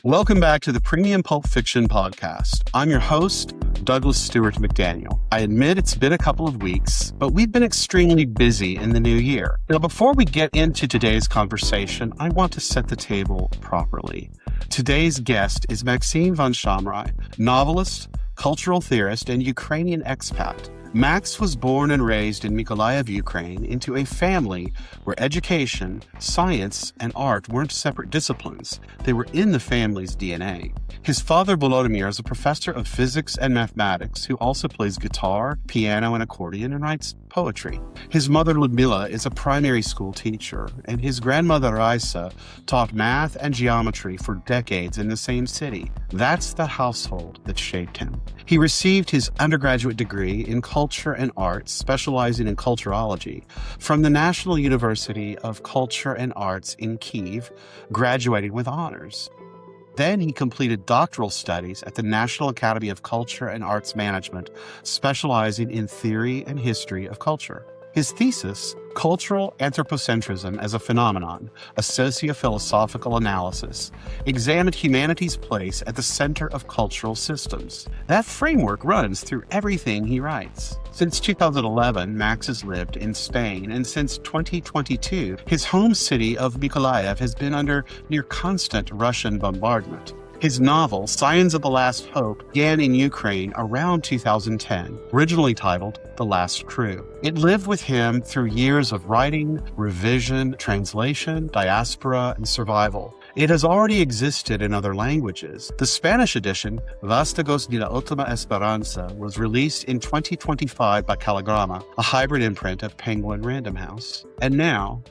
Welcome back to the Premium Pulp Fiction Podcast. I'm your host, Douglas Stewart McDaniel. I admit it's been a couple of weeks, but we've been extremely busy in the new year. Now, before we get into today's conversation, I want to set the table properly. Today's guest is Maxime von Shamrai, novelist, cultural theorist, and Ukrainian expat. Max was born and raised in Mykolaiv, Ukraine, into a family where education, science, and art weren't separate disciplines. They were in the family's DNA. His father, Volodymyr, is a professor of physics and mathematics who also plays guitar, piano, and accordion and writes poetry. His mother, Ludmila, is a primary school teacher, and his grandmother, Raisa, taught math and geometry for decades in the same city. That's the household that shaped him. He received his undergraduate degree in culture and arts, specializing in culturology, from the National University of Culture and Arts in Kyiv, graduating with honors. Then he completed doctoral studies at the National Academy of Culture and Arts Management, specializing in theory and history of culture. His thesis, Cultural Anthropocentrism as a Phenomenon, a Socio-Philosophical Analysis, examined humanity's place at the center of cultural systems. That framework runs through everything he writes. Since 2011, Max has lived in Spain, and since 2022, his home city of Mykolaiv has been under near constant Russian bombardment. His novel, Signs of the Last Hope, began in Ukraine around 2010, originally titled The Last Crew. It lived with him through years of writing, revision, translation, diaspora, and survival. It has already existed in other languages. The Spanish edition, Vástagos de la Última Esperanza, was released in 2025 by Caligrama, a hybrid imprint of Penguin Random House. And now,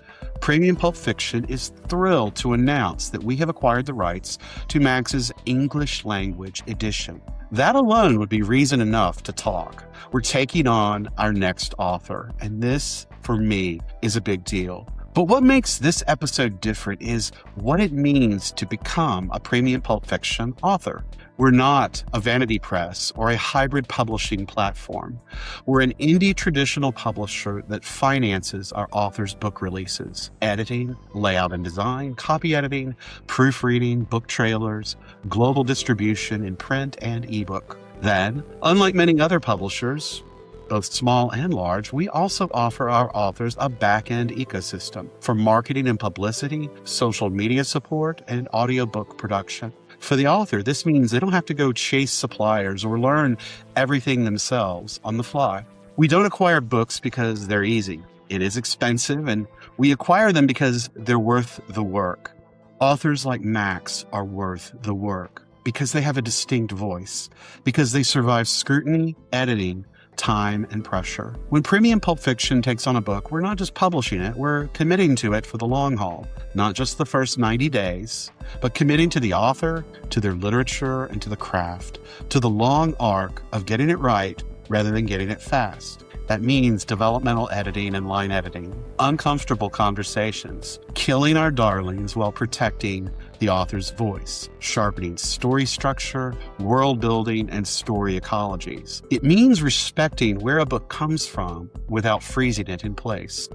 Premium Pulp Fiction is thrilled to announce that we have acquired the rights to Max's English language edition. That alone would be reason enough to talk. We're taking on our next author, and this, for me, is a big deal. But what makes this episode different is what it means to become a Premium Pulp Fiction author. We're not a vanity press or a hybrid publishing platform. We're an indie traditional publisher that finances our authors' book releases, editing, layout and design, copy editing, proofreading, book trailers, global distribution in print and ebook. Then, unlike many other publishers, both small and large, we also offer our authors a back-end ecosystem for marketing and publicity, social media support, and audiobook production. For the author, this means they don't have to go chase suppliers or learn everything themselves on the fly. We don't acquire books because they're easy. It is expensive, and we acquire them because they're worth the work. Authors like Max are worth the work because they have a distinct voice, because they survive scrutiny, editing, time, and pressure. When Premium Pulp Fiction takes on a book, we're not just publishing it, we're committing to it for the long haul. Not just the first 90 days, but committing to the author, to their literature, and to the craft, to the long arc of getting it right rather than getting it fast. That means developmental editing and line editing, uncomfortable conversations, killing our darlings while protecting the author's voice, sharpening story structure, world building, and story ecologies. It means respecting where a book comes from without freezing it in place.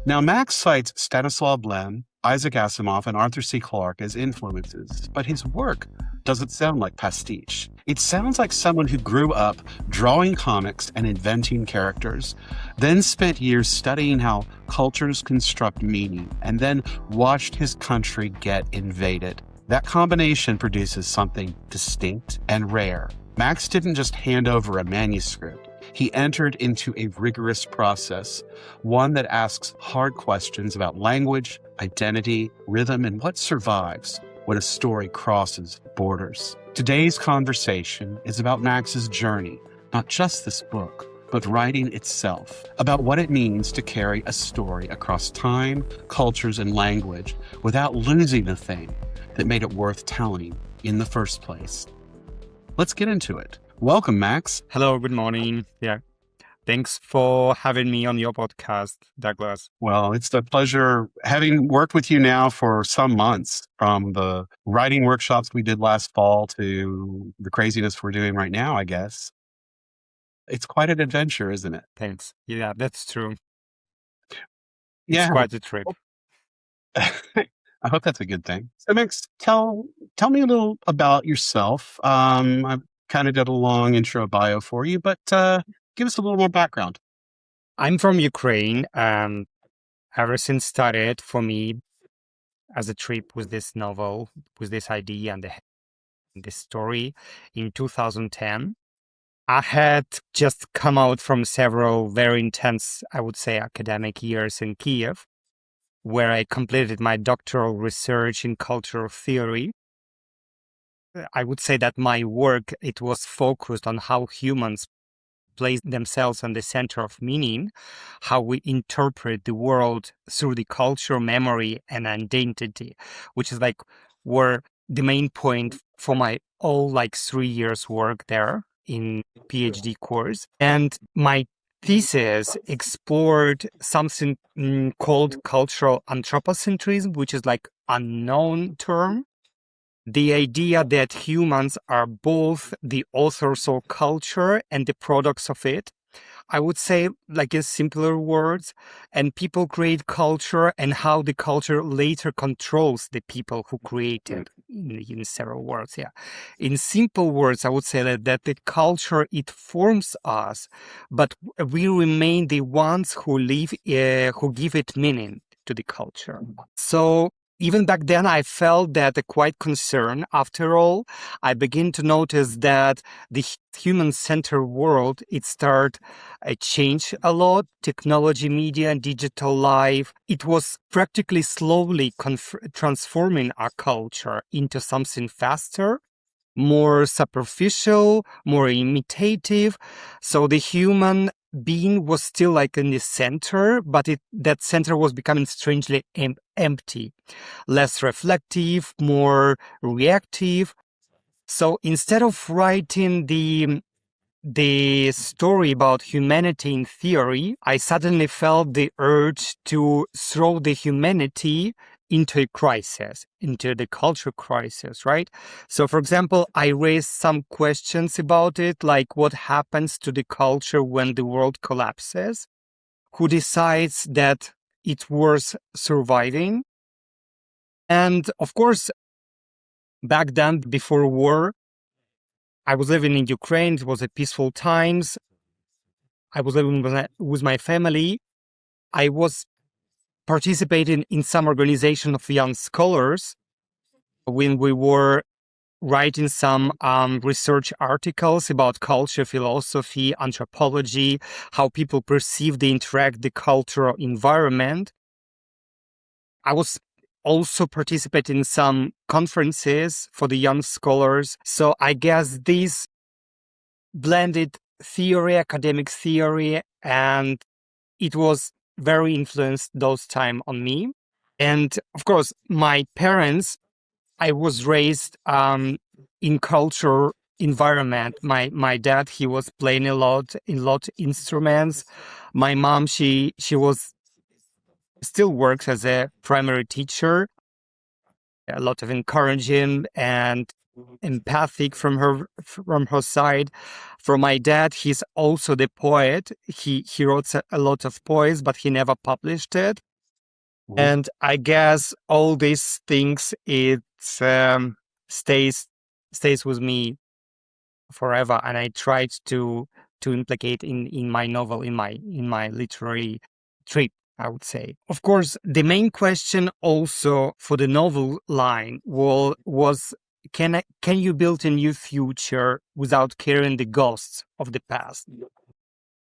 Now, Max cites Stanislaw Lem, Isaac Asimov, and Arthur C. Clarke as influences, but his work doesn't sound like pastiche. It sounds like someone who grew up drawing comics and inventing characters, then spent years studying how cultures construct meaning, and then watched his country get invaded. That combination produces something distinct and rare. Max didn't just hand over a manuscript. He entered into a rigorous process, one that asks hard questions about language, identity, rhythm, and what survives when a story crosses borders. Today's conversation is about Max's journey, not just this book, but writing itself, about what it means to carry a story across time, cultures, and language without losing the thing that made it worth telling in the first place. Let's get into it. Welcome, Max. Hello, good morning. Yeah. Thanks for having me on your podcast, Douglas. Well, it's a pleasure having worked with you now for some months, from the writing workshops we did last fall to the craziness we're doing right now, I guess. It's quite an adventure, isn't it? Thanks. Yeah, that's true. It's Yeah. quite a trip. I hope that's a good thing. So, Max, tell me a little about yourself. I've kind of did a long intro bio for you, but give us a little more background. I'm from Ukraine, and everything started for me as a trip with this novel, with this idea and this story in 2010. I had just come out from several very intense, I would say, academic years in Kyiv, where I completed my doctoral research in cultural theory. I would say that my work, it was focused on how humans place themselves on the center of meaning, how we interpret the world through the culture, memory, and identity, which is like were the main point for my all 3 years work there in PhD course. And my thesis explored something called cultural anthropocentrism, which is like unknown term. The idea that humans are both the authors of culture and the products of it. I would say, like in simpler words, and people create culture and how the culture later controls the people who create it in several words. Yeah. In simple words, I would say that the culture, it forms us, but we remain the ones who live, who give it meaning to the culture. So even back then, I felt that quite concerned. After all, I began to notice that the human-centered world, it started change a lot. Technology, media, and digital life, it was practically slowly transforming our culture into something faster, more superficial, more imitative. So the human being was still like in the center, but that center was becoming strangely empty, less reflective, more reactive. So instead of writing the story about humanity in theory, I suddenly felt the urge to throw the humanity into a crisis, into the culture crisis, right? So, for example, I raised some questions about it, like what happens to the culture when the world collapses? Who decides that it's worth surviving? And of course, back then, before war, I was living in Ukraine. It was a peaceful times. I was living with my family. I was participating in some organization of young scholars when we were writing some research articles about culture, philosophy, anthropology, how people perceive the interact the cultural environment. I was also participating in some conferences for the young scholars. So I guess this blended theory, academic theory, and it was very influenced those time on me. And of course, my parents, I was raised in culture environment. My dad, he was playing a lot instruments. My mom, she was still works as a primary teacher. A lot of encouraging and empathic from her side. From my dad, he's also the poet. He wrote a lot of poems, but he never published it. And I guess all these things, it stays with me forever. And I tried to implicate in my novel, in my literary trip, I would say. Of course, the main question also for the novel line was can you build a new future without carrying the ghosts of the past?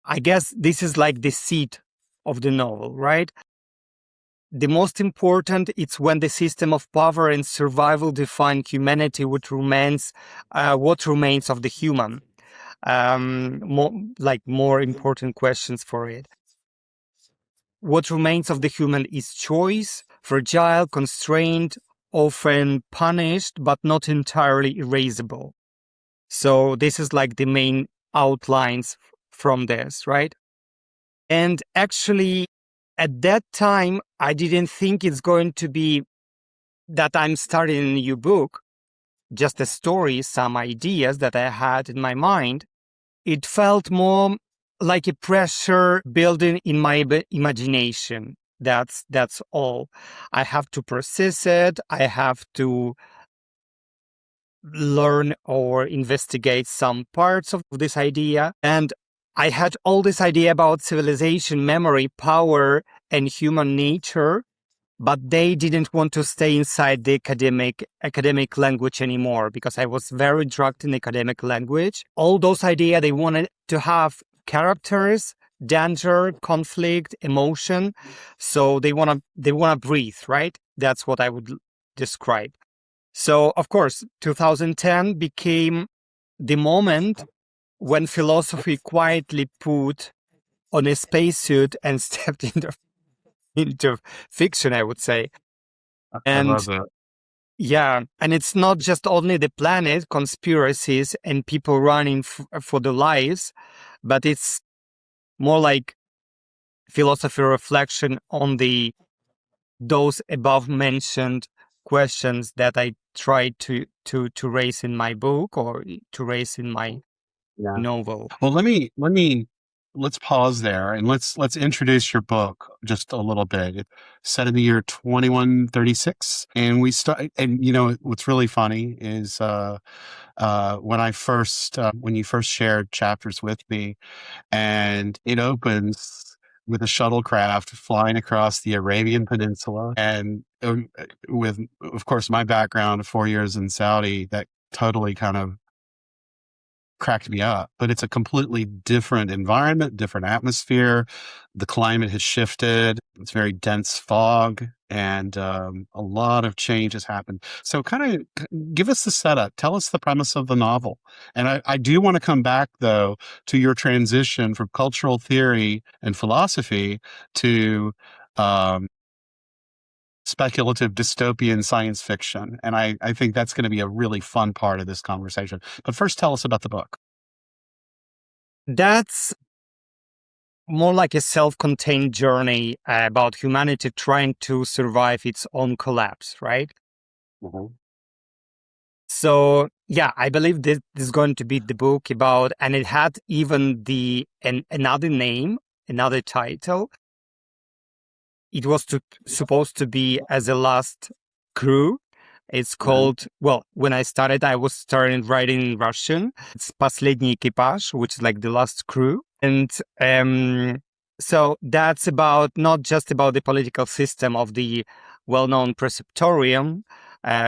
I guess this is like the seed of the novel, right? The most important, it's when the system of power and survival define humanity, what remains of the human. More important questions for it. What remains of the human is choice, fragile, constrained, often punished, but not entirely erasable. So this is like the main outlines from this, right? And actually, at that time, I didn't think it's going to be that I'm starting a new book, just a story, some ideas that I had in my mind. It felt more like a pressure building in my imagination. That's all. I have to process it. I have to learn or investigate some parts of this idea. And I had all this idea about civilization, memory, power, and human nature, but they didn't want to stay inside the academic language anymore because I was very drugged in academic language. All those ideas, they wanted to have characters, danger, conflict, emotion. So they wanna breathe, right? That's what I would describe. So of course, 2010 became the moment when philosophy quietly put on a spacesuit and stepped into fiction, I would say. I And love it. yeah, and it's not just only the planet, conspiracies, and people running for their lives, but it's more like philosophy reflection on those above mentioned questions that I tried to raise in my book or to raise in my Yeah. novel. Well, let's pause there and let's introduce your book just a little bit. It's set in the year 2136, and we start. And what's really funny is when you first shared chapters with me, and it opens with a shuttlecraft flying across the Arabian Peninsula, and with, of course, my background of 4 years in Saudi, that totally kind of cracked me up. But it's a completely different environment, different atmosphere. The climate has shifted. It's very dense fog, and a lot of change has happened. So kind of give us the setup. Tell us the premise of the novel. And I do want to come back, though, to your transition from cultural theory and philosophy to speculative dystopian science fiction. And I think that's going to be a really fun part of this conversation. But first, tell us about the book. That's more like a self-contained journey about humanity trying to survive its own collapse, right? Mm-hmm. So yeah, I believe this is going to be the book about, and it had even another name, another title. It was supposed to be As a Last Crew. It's called, well, when I started writing in Russian. It's Последний экипаж, which is like the last crew. And so that's not just about the political system of the well-known preceptorium,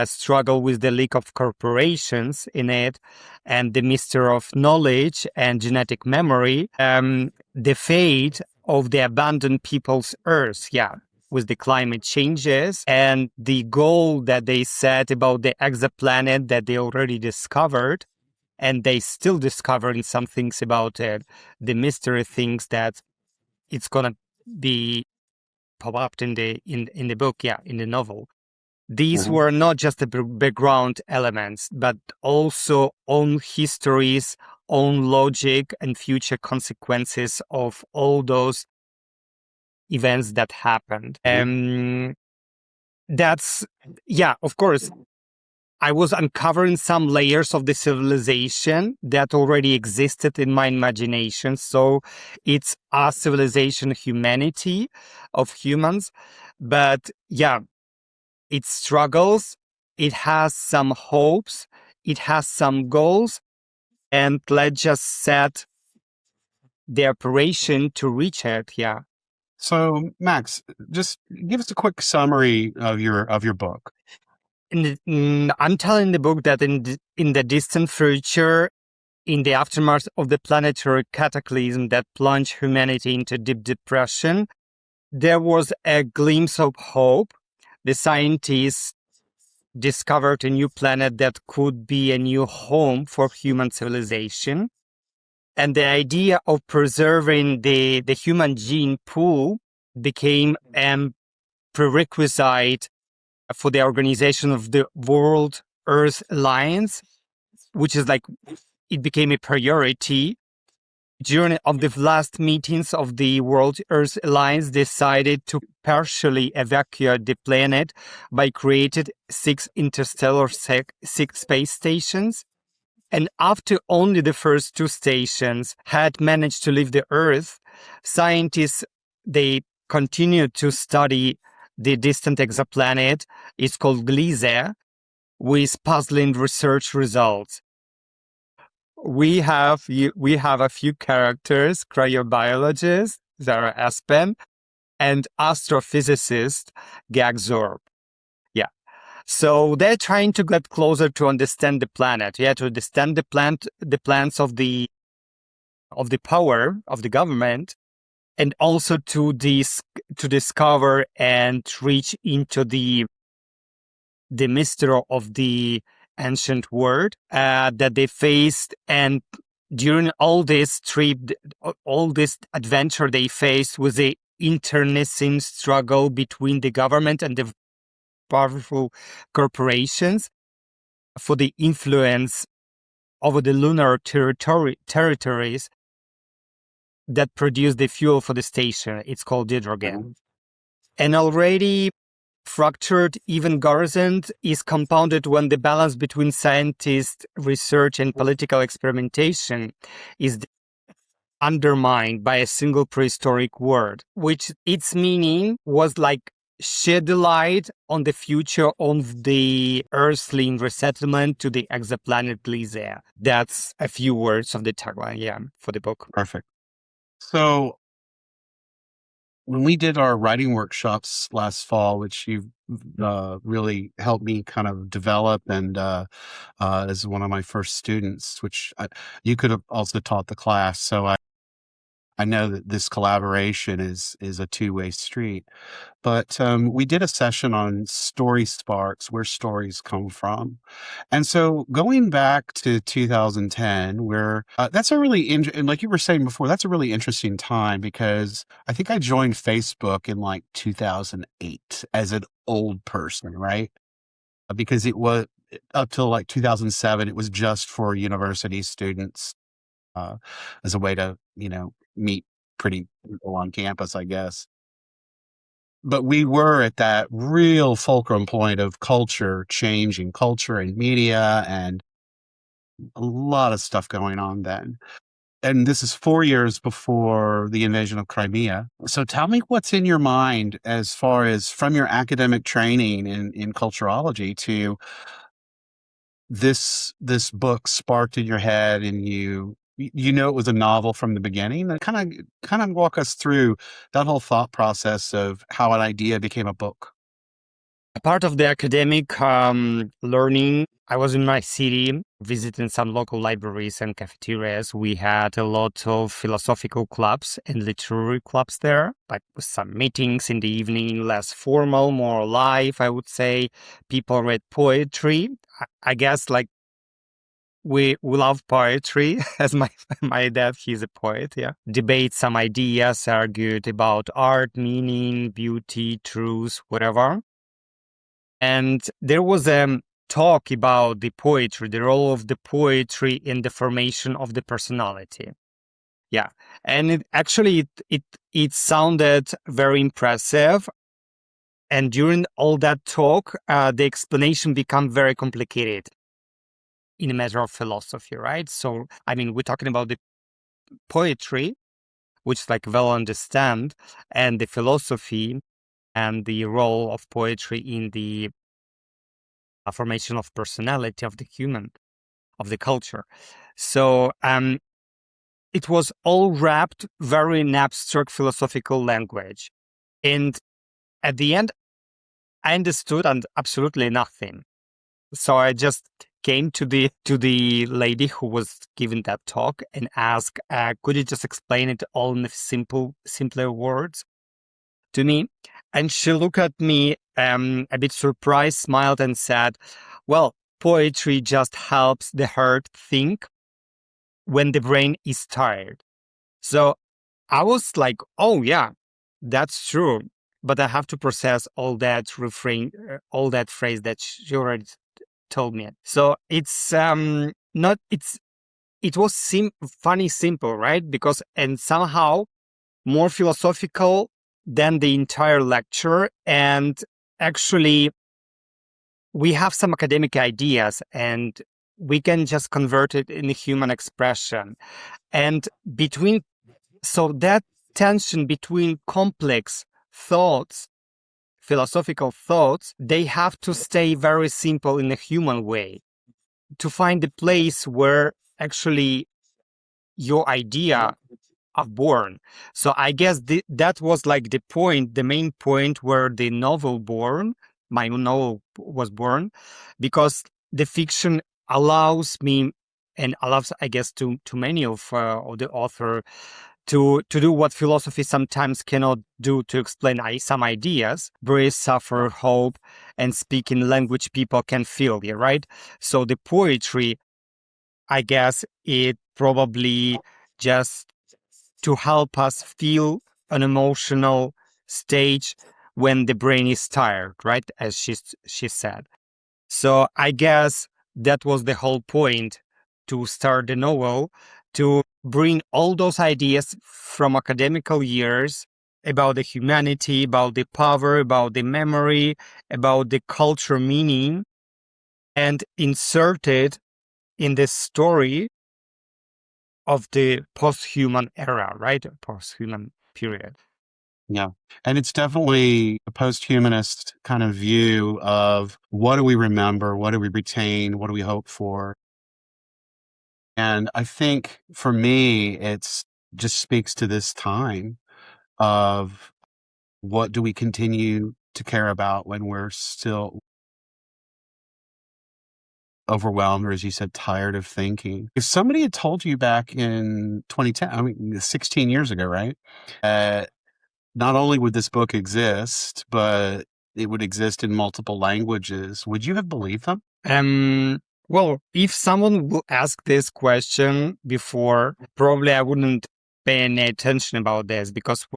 struggle with the leak of corporations in it, and the mystery of knowledge and genetic memory, the fate of the abandoned people's Earth, with the climate changes and the goal that they set about the exoplanet that they already discovered, and they still discovering some things about it, the mystery things that it's gonna be pop up in the book, in the novel. These were not just the background elements, but also own histories, own logic, and future consequences of all those events that happened. That's, of course, I was uncovering some layers of the civilization that already existed in my imagination. So it's a civilization, humanity of humans. But it struggles, it has some hopes, it has some goals, and let's just set the operation to reach it. So, Max, just give us a quick summary of your book. I'm telling the book that in the distant future, in the aftermath of the planetary cataclysm that plunged humanity into deep depression, there was a glimpse of hope. The scientists discovered a new planet that could be a new home for human civilization. And the idea of preserving the human gene pool became a prerequisite for the organization of the World Earth Alliance, which is like, it became a priority. During of the last meetings of the World Earth Alliance decided to partially evacuate the planet by creating 6 interstellar space stations. And after only the first 2 stations had managed to leave the Earth, scientists, they continued to study the distant exoplanet. It's called Gliese, with puzzling research results. We have a few characters, cryobiologists, Zara Aspen, and astrophysicist Gag Zorb. Yeah. So they're trying to get closer to understand the planet. Yeah, to understand the plans of the power of the government, and also to discover and reach into the mystery of the ancient world that they faced. And during all this trip, all this adventure they faced was the internecine struggle between the government and the powerful corporations for the influence over the lunar territories that produce the fuel for the station. It's called hydrogen. And already fractured, even garrisoned, is compounded when the balance between scientist research and political experimentation is undermined by a single prehistoric word, which its meaning was like shed a light on the future of the Earthling resettlement to the exoplanet Gliese. That's a few words of the tagline, for the book. Perfect. So when we did our writing workshops last fall, which you've really helped me kind of develop, and as one of my first students, which you could have also taught the class. So I know that this collaboration is a two-way street. But we did a session on story sparks, where stories come from. And so going back to 2010, where that's a really, and like you were saying before, that's a really interesting time, because I think I joined Facebook in like 2008 as an old person, right? Because it was up till like 2007, it was just for university students as a way to, meet pretty people on campus, I guess. But we were at that real fulcrum point of culture changing, culture and media, and a lot of stuff going on then. And this is 4 years before the invasion of Crimea. So tell me what's in your mind as far as from your academic training in culturology to this book sparked in your head, and it was a novel from the beginning. And kind of walk us through that whole thought process of how an idea became a book. A part of the academic learning, I was in my city visiting some local libraries and cafeterias. We had a lot of philosophical clubs and literary clubs there, like some meetings in the evening, less formal, more live, I would say. People read poetry. I guess like we love poetry, as my dad, he's a poet, debate some ideas, argued about art, meaning, beauty, truth, whatever. And there was a talk about the poetry, the role of the poetry in the formation of the personality. Yeah. And it sounded very impressive. And during all that talk, the explanation became very complicated in a matter of philosophy, right? So, we're talking about the poetry, which is like well understand, and the philosophy and the role of poetry in the formation of personality of the human, of the culture. So it was all wrapped very in abstract philosophical language. And at the end, I understood absolutely nothing. So I just came to the lady who was giving that talk and asked, could you just explain it all in simpler words to me? And she looked at me a bit surprised, smiled, and said, well, poetry just helps the heart think when the brain is tired. So I was like, oh yeah, that's true. But I have to process all that refrain, all that phrase that she already told me. So it's it was funny simple, right? Because and somehow more philosophical than the entire lecture. And actually we have some academic ideas and we can just convert it in a human expression. And so that tension between complex thoughts, philosophical thoughts, they have to stay very simple in a human way to find a place where actually your idea are born. So I guess that was like the point, the main point where the novel my novel was born, because the fiction allows me and allows, I guess, to many of the author to do what philosophy sometimes cannot do, to explain some ideas, breathe, suffer, hope, and speak in language people can feel. Yeah, right. So the poetry, I guess, it probably just to help us feel an emotional stage when the brain is tired, right? As she said. So I guess that was the whole point to start the novel, to bring all those ideas from academical years about the humanity, about the power, about the memory, about the culture meaning, and insert it in the story of the post-human era, right? Post-human period. Yeah. And it's definitely a post-humanist kind of view of what do we remember? What do we retain? What do we hope for? And I think for me, it's just speaks to this time of what do we continue to care about when we're still overwhelmed, or as you said, tired of thinking. If somebody had told you back in 2010, I mean, 16 years ago, right? Not only would this book exist, but it would exist in multiple languages, would you have believed them? Well, if someone will ask this question before, probably I wouldn't pay any attention about this, because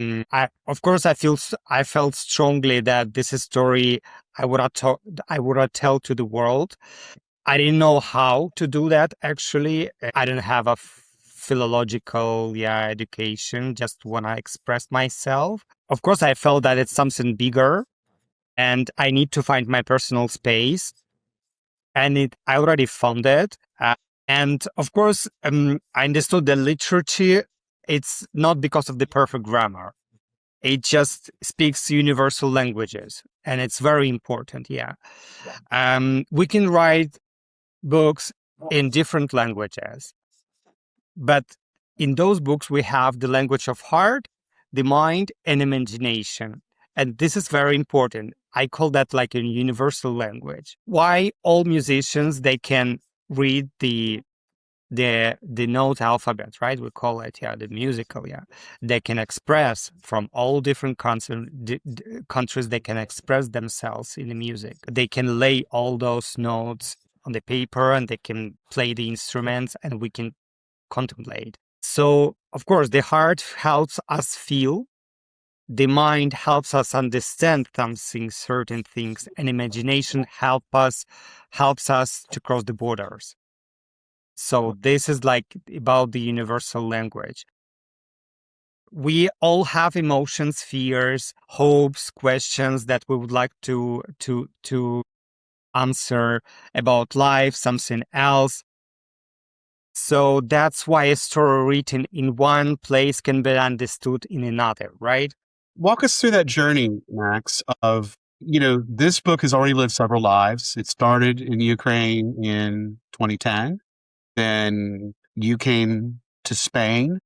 of course, I felt strongly that this is a story I would have tell to the world. I didn't know how to do that. Actually, I didn't have a philological education. Just when I expressed myself, of course, I felt that it's something bigger, and I need to find my personal space. And I already found it. And of course, I understood the literature. It's not because of the perfect grammar. It just speaks universal languages, and it's very important. Yeah. We can write books in different languages, but in those books, we have the language of heart, the mind, and imagination. And this is very important. I call that like a universal language. Why all musicians, they can read the note alphabet, right? We call it, the musical, They can express from all different countries, they can express themselves in the music. They can lay all those notes on the paper, and they can play the instruments, and we can contemplate. So, of course, the heart helps us feel, the mind helps us understand something, certain things, and imagination helps us to cross the borders. So this is like about the universal language. We all have emotions, fears, hopes, questions that we would like to answer about life, something else. So that's why a story written in one place can be understood in another, right? Walk us through that journey, Max, of, this book has already lived several lives. It started in Ukraine in 2010. Then you came to Spain,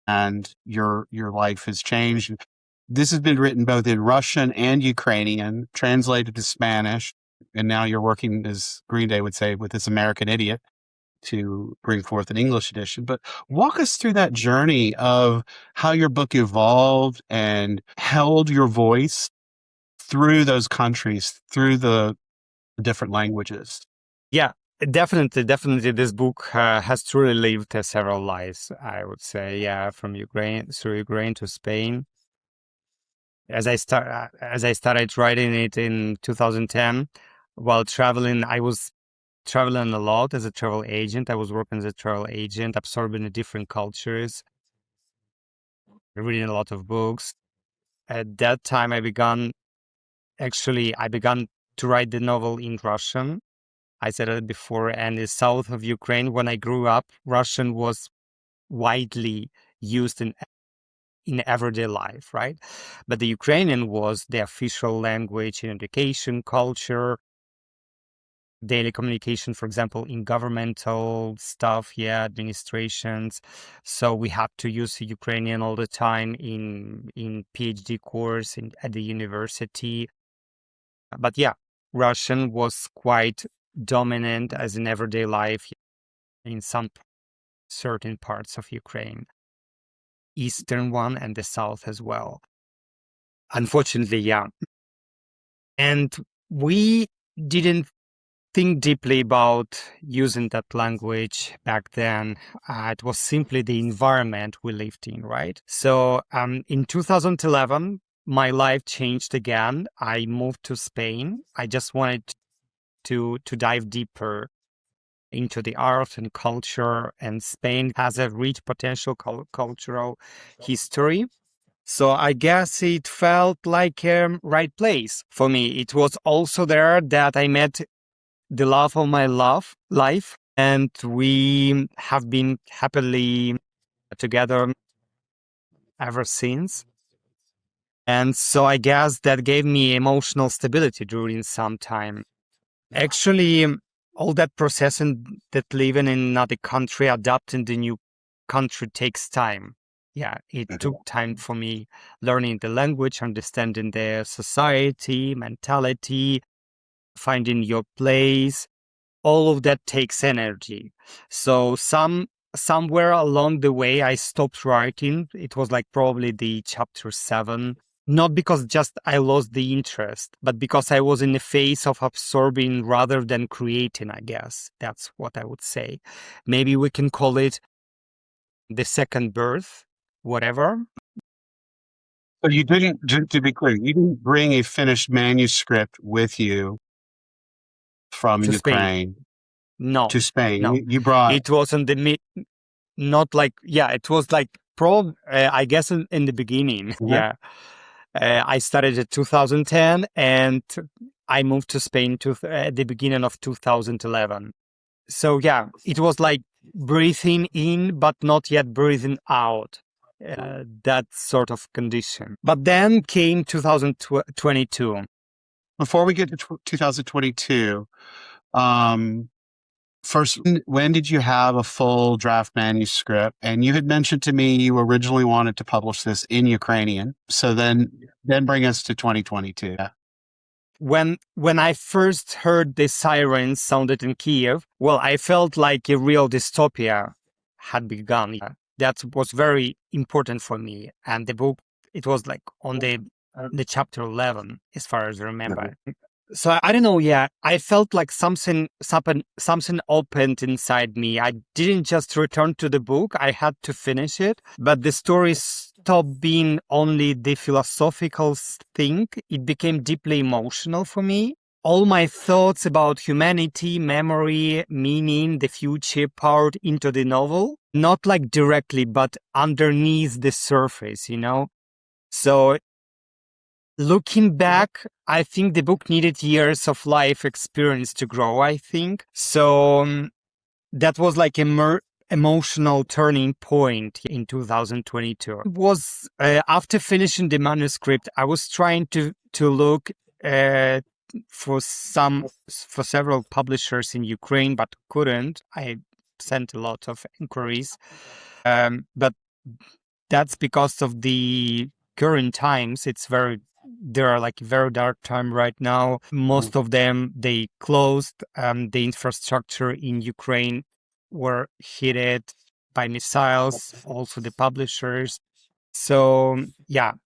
and your life has changed. This has been written both in Russian and Ukrainian, translated to Spanish, and now you're working, as Green Day would say, with this American idiot to bring forth an English edition. But walk us through that journey of how your book evolved and held your voice through those countries, through the different languages. Yeah, definitely. This book has truly lived several lives, I would say. Yeah, from through Ukraine to Spain. As I started writing it in 2010, while traveling, I was traveling a lot as a travel agent. I was working as a travel agent, absorbing the different cultures, reading a lot of books. At that time, I began to write the novel in Russian. I said it before, and in the south of Ukraine, when I grew up, Russian was widely used in in everyday life, right? But the Ukrainian was the official language in education, culture, daily communication, for example, in governmental stuff, administrations. So we have to use Ukrainian all the time in PhD course at the university. But Russian was quite dominant as in everyday life in some certain parts of Ukraine, eastern one and the south as well. Unfortunately, and we didn't think deeply about using that language back then. It was simply the environment we lived in, right? So in 2011, my life changed again. I moved to Spain. I just wanted to dive deeper into the art and culture, and Spain has a rich potential cultural history. So I guess it felt like a right place for me. It was also there that I met the love of my life, and we have been happily together ever since. And so I guess that gave me emotional stability during some time. Actually, all that process and that living in another country, adapting the new country takes time. It took time for me learning the language, understanding the society, mentality, finding your place. All of that takes energy. So somewhere along the way, I stopped writing. It was like probably the chapter 7. Not because just I lost the interest, but because I was in the phase of absorbing rather than creating, I guess. That's what I would say. Maybe we can call it the second birth, whatever. So you didn't, to be clear, you didn't bring a finished manuscript with you from To Ukraine to Spain. No. You brought. It wasn't not like, it was like I guess in the beginning. Mhm. I started in 2010 and I moved to Spain at the beginning of 2011. So it was like breathing in, but not yet breathing out. That sort of condition. But then came 2022. Before we get to 2022, first, when did you have a full draft manuscript? And you had mentioned to me you originally wanted to publish this in Ukrainian. So then bring us to 2022. When I first heard the sirens sounded in Kyiv, well, I felt like a real dystopia had begun. That was very important for me. And the book, it was like on the chapter 11, as far as I remember. So I don't know. I felt like something opened inside me. I didn't just return to the book. I had to finish it. But the story stopped being only the philosophical thing. It became deeply emotional for me. All my thoughts about humanity, memory, meaning, the future poured into the novel. Not like directly, but underneath the surface, So looking back, I think the book needed years of life experience to grow, I think. So that was like emotional turning point in 2022. It was after finishing the manuscript, I was trying to look for several publishers in Ukraine, but couldn't. I sent a lot of inquiries, but that's because of the current times. There are like very dark time right now. Most of them, they closed. The infrastructure in Ukraine were hit by missiles, also the publishers. So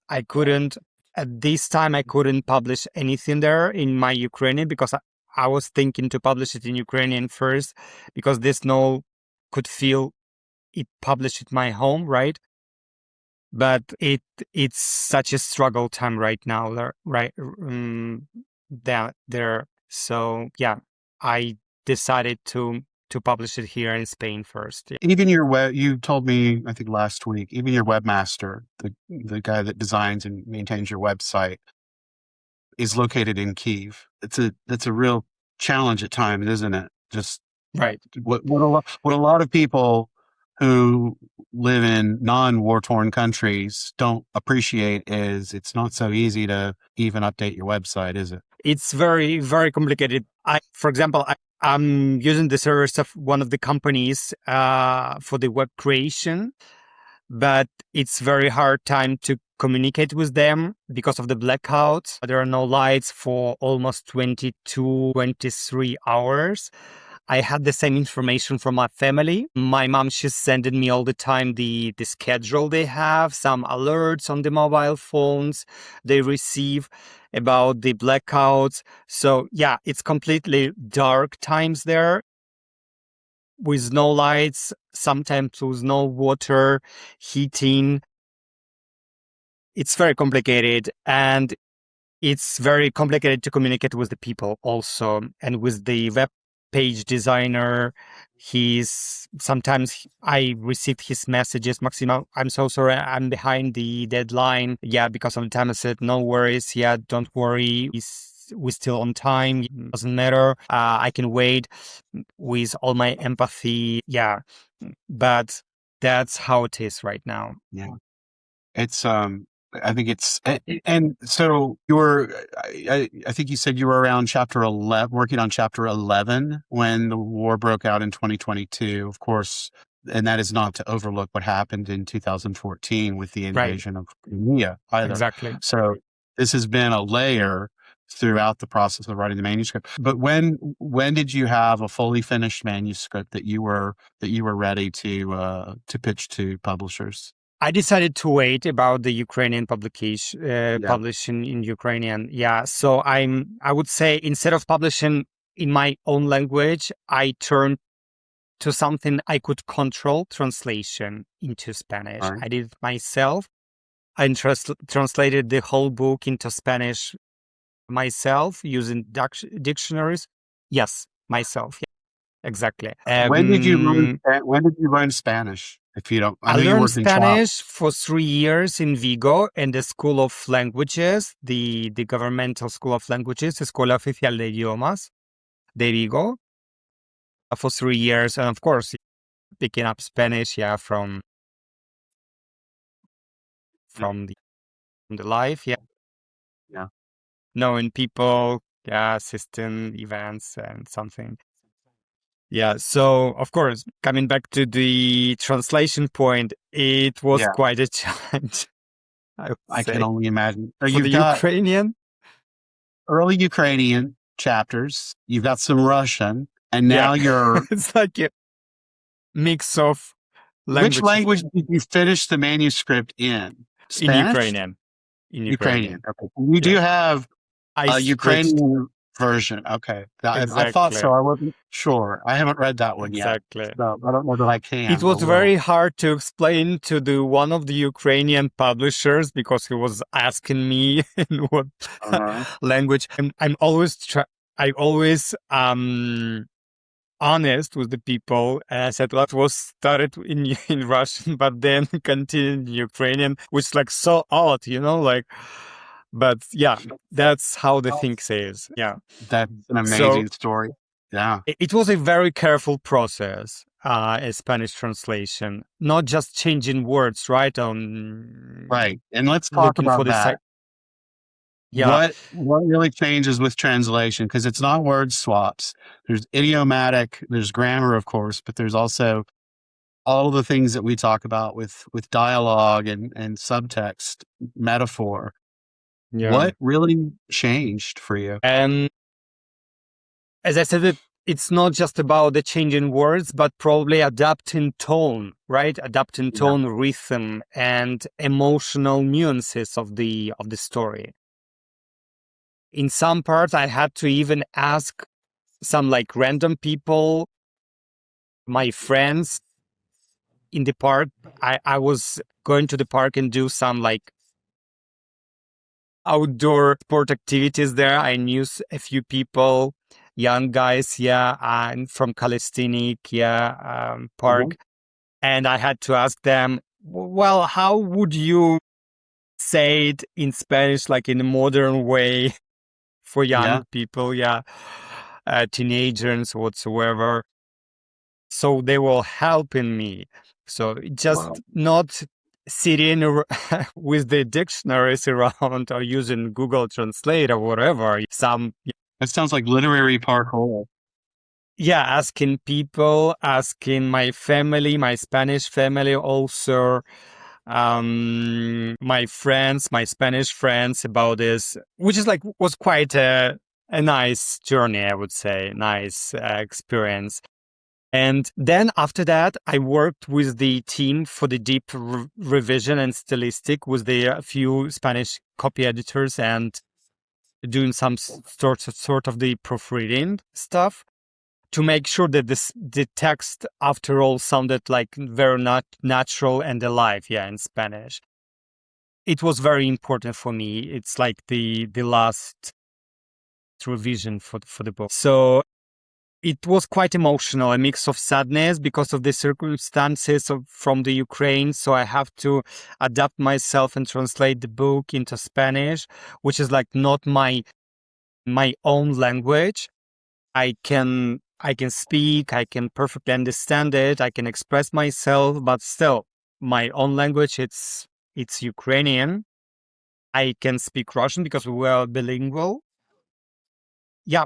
I couldn't, at this time, I couldn't publish anything there in my Ukrainian because I was thinking to publish it in Ukrainian first because this novel could feel it published at my home, right? But it's such a struggle time right now, right? There. So I decided to publish it here in Spain first. Even you told me, I think last week, even your webmaster, the guy that designs and maintains your website, is located in Kyiv. That's a real challenge at times, isn't it? Just right. What a lot of people who live in non-war-torn countries don't appreciate is it's not so easy to even update your website, is it? It's very, very complicated. For example, I'm using the servers of one of the companies for the web creation, but it's very hard time to communicate with them because of the blackouts. There are no lights for almost 22, 23 hours. I had the same information from my family. My mom, she's sending me all the time the schedule they have, some alerts on the mobile phones they receive about the blackouts. So yeah, it's completely dark times there with no lights, sometimes with no water, heating. It's very complicated, and it's very complicated to communicate with the people also, and with the web page designer. Sometimes I received his messages, Maximo, I'm so sorry, I'm behind the deadline. Yeah, because of the time I said, no worries. Yeah, don't worry. We're still on time. It doesn't matter. I can wait with all my empathy. Yeah, but that's how it is right now. Yeah. It's I think it's and so you were I think you said you were around chapter 11, working on chapter 11 when the war broke out in 2022, of course, and that is not to overlook what happened in 2014 with the Right. invasion of Crimea either. Exactly. So this has been a layer throughout the process of writing the manuscript. But when did you have a fully finished manuscript that you were ready to pitch to publishers? I decided to wait about the Ukrainian publication, Yeah. publishing in Ukrainian. Yeah. So I would say instead of publishing in my own language, I turned to something I could control, translation into Spanish. Right. I did it myself. I translated the whole book into Spanish myself using dictionaries. Yes, myself. Yeah, exactly. When did you learn Spanish? If you don't, I know you learned worked in travel. Spanish for 3 years in Vigo in the School of Languages, the governmental School of Languages, Escuela Oficial de Idiomas de Vigo, for 3 years. And of course, picking up Spanish, yeah, from the life, yeah. Yeah. Knowing people, yeah, assisting events and something. Yeah, so of course, coming back to the translation point, it was Yeah. quite a challenge, I would I can say. only imagine. So For you've the got Ukrainian, early Ukrainian chapters, you've got some Russian, and now yeah, you're it's like a mix of which languages language did you finish the manuscript in? in Spanish? Ukrainian. In Ukrainian. Ukrainian, Okay. You do yeah. have I a switched Ukrainian version. Okay. I thought so. exactly, I wasn't sure. I haven't read that one yet. exactly. So I don't know that I It can or was will. very hard to explain to the one of the Ukrainian publishers because he was asking me in what Uh-huh. language. I'm always honest with the people. And I said, well, it was started in Russian, but then continued in Ukrainian, which is like so odd, but yeah, that's how the thing is. Yeah. That's an So amazing story. Yeah. it was a very careful process, a Spanish translation, not just changing words, right? Right. And let's talk Looking for about the that. yeah, What really changes with translation? Because it's not word swaps. There's idiomatic, there's grammar, of course, but there's also all of the things that we talk about with dialogue and subtext, metaphor. yeah. What really changed for you? And as I said, it's not just about the changing words, but probably adapting tone, right? Adapting Yeah. tone, rhythm, and emotional nuances of the story. In some parts, I had to even ask some like random people, my friends in the park. I was going to the park and do some like outdoor sport activities there. I knew a few people, young guys, yeah, and from calisthenic, park. Mhm. And I had to ask them, well, how would you say it in Spanish, like in a modern way for young Yeah. people? Yeah. Teenagers whatsoever. So they were helping me. So just Wow. not sitting with the dictionaries around or using Google Translate or whatever. That sounds like literary parkour. Asking people, asking my family, my Spanish family also, my friends, my Spanish friends about this, which is was quite a nice journey, I would say, nice experience. And then after that, I worked with the team for the deep revision and stylistic with the few Spanish copy editors and doing some sort of the proofreading stuff to make sure that the text, after all, sounded like very natural and alive, in Spanish. It was very important for me. It's like the last revision for the book. So it was quite emotional, a mix of sadness because of the circumstances from the Ukraine. So I have to adapt myself and translate the book into Spanish, which is like not my own language. I can speak, I can perfectly understand it, I can express myself, but still, my own language, it's Ukrainian. I can speak Russian because we were bilingual. Yeah,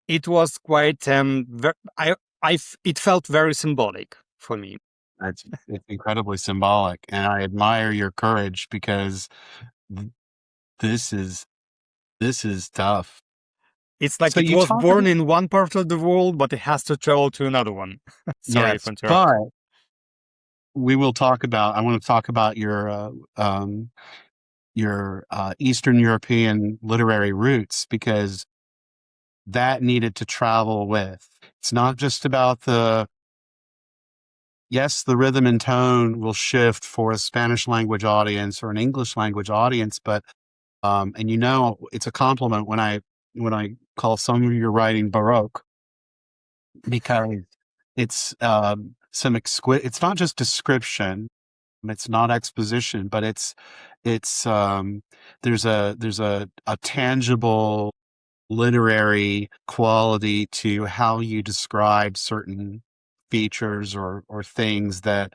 it was quite it felt very symbolic for me. It's incredibly symbolic, and I admire your courage because th- this is tough. It's like So it you was talk born about in one part of the world, but it has to travel to another one. Sorry yes, for interrupting. but we will talk about. I want to talk about your Eastern European literary roots because that needed to travel with. It's not just about yes, the rhythm and tone will shift for a Spanish language audience or an English language audience, but and it's a compliment when I call some of your writing Baroque because it's it's not just description, it's not exposition, but there's a tangible literary quality to how you describe certain features or things that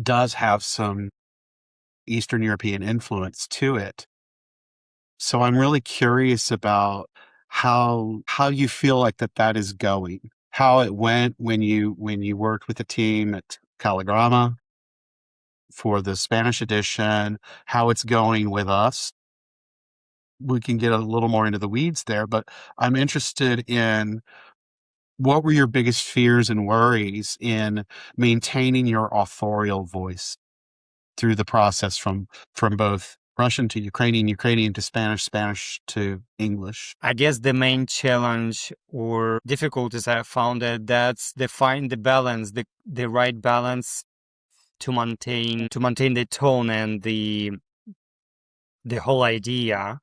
does have some Eastern European influence to it. So I'm really curious about how you feel like that is going, how it went when you worked with the team at Caligrama for the Spanish edition, how it's going with us. We can get a little more into the weeds there, but I'm interested in what were your biggest fears and worries in maintaining your authorial voice through the process from both Russian to Ukrainian, Ukrainian to Spanish, Spanish to English? I guess the main challenge or difficulties I found that's to find the balance, the right balance to maintain the tone and the whole idea